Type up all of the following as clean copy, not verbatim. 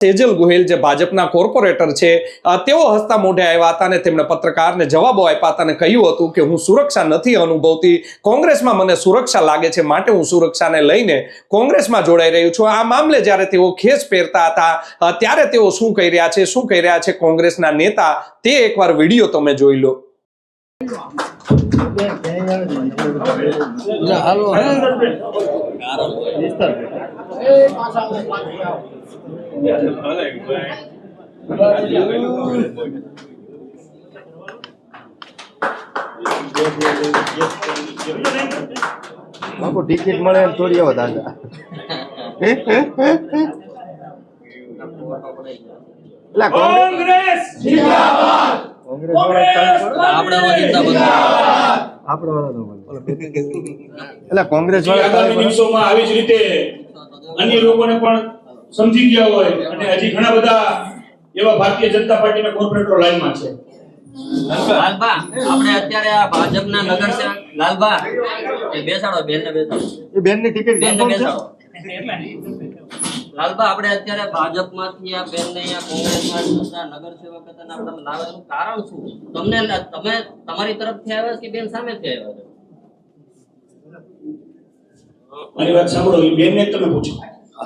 સેજલ ગોહિલ જે ભાજપના કોર્પોરેટર છે તેઓ હસતા મોઢે આવ્યા હતા અને તેમણે પત્રકારને જવાબો આપ્યા હતા અને કહ્યું હતું કે હું સુરક્ષા નથી અનુભવતી, કોંગ્રેસમાં મને સુરક્ષા લાગે છે, માટે હું સુરક્ષાને લઈને કોંગ્રેસમાં જોડાઈ રહ્યું છું। આ મામલે જ્યારે તેઓ ખેસ પહેરતા હતા ત્યારે તેઓ શું કહી રહ્યા છે કોંગ્રેસના નેતા, તે એકવાર વિડીયો તમે જોઈ લો। બાપુ ટિકિટ મળે થોડી આવો દાદા કોંગ્રેસ જિંદાબાદ કોંગ્રેસ એટલે કોંગ્રેસ આગામી દિવસોમાં આવી જ રીતે અન્ય લોકોને પણ સમજી ગયા હોય અને હજી ઘણા બધા એવા ભારતીય જનતા પાર્ટીના કોર્પોરેટરો લાઈનમાં છે। લાલબા આપણે અત્યારે આ ભાજપના નગરસેવક લાલબા એ બેસાડો બેનને બેસાડો એ બેનની ટિકિટ બેનને બેસાડો લાલબા આપણે અત્યારે ભાજપમાંથી આ બેનને અહીંયા કોંગ્રેસમાં નગરસેવક હતા આપણે લાવવાનું કારણ શું? તમે તમારી તરફથી આવ્યા કે બેન સામેથી આવ્યા છે? મારી વાત સાંભળો, એ બેનને તમે પૂછો।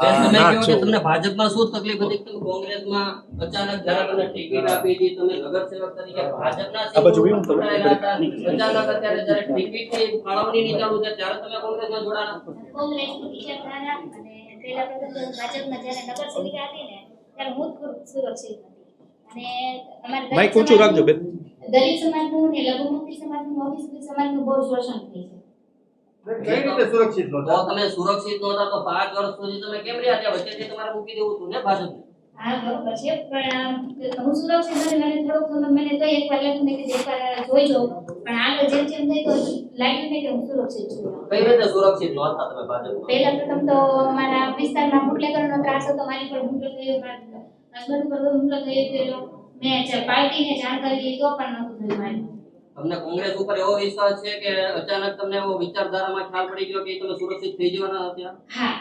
બેન તમે કહો કે તમને ભાજપમાં શું તકલીફ હતી કે કોંગ્રેસમાં અચાનક જ્યારે તમને ટિકિટ આપી હતી, તમે નગરસેવક તરીકે ભાજપના અચાનક અત્યારે જ્યારે ટિકિટની ફાળવણીની ચાલુ છે ત્યારે તમે કોંગ્રેસમાં જોડાણા? કોંગ્રેસની વિચારધારા અને પહેલા પ્રથમ ભાજપમાં જ્યારે નગરસેવિકા હતી ને ત્યારે હું સુરક્ષિત હતી અને અમારે માઈક ઊંચું રાખજો બેન। દલિત સમાજનું ને લઘુમતી સમાજનું ઓબીસી સમાજનું બહુ શોષણ થઈ છે। કઈ રીતે સુરક્ષિત તો તમે સુરક્ષિત નહોતા તો 5 વર્ષ સુધી તમે કેમ રહ્યા ત્યાં? વચ્ચેથી તમારે મૂકી દેવું હતું ને ભાજપને? હા બરોબર છે, પણ હું સુરક્ષિત નથી, મને થોડોક સમય મને તો એકવાર લાગ્યું ને કે એકવાર જોઈ જાઉં, પણ આગળ જેમ જેમ થઈ તો લાગ્યું ને કે હું સુરક્ષિત છું। કઈ રીતે સુરક્ષિત નહોતા તમે ભાજપમાં? પહેલા પ્રથમ તો મારા વિસ્તારમાં બુટલેગરનો ત્રાસ હતો, મારી પર હુમલો થયો, મારા હસબન્ડ પર હુમલો થયો, મેં પાર્ટીને જાણ કરી તો પણ નહોતું થયું મારી। તમને કોંગ્રેસ ઉપર એવો વિશ્વાસ છે કે અચાનક તમને એવો વિચારધારામાં ખ્યાલ પડી ગયો કે તમે સુરક્ષિત થઈ જવાના હતા? હા,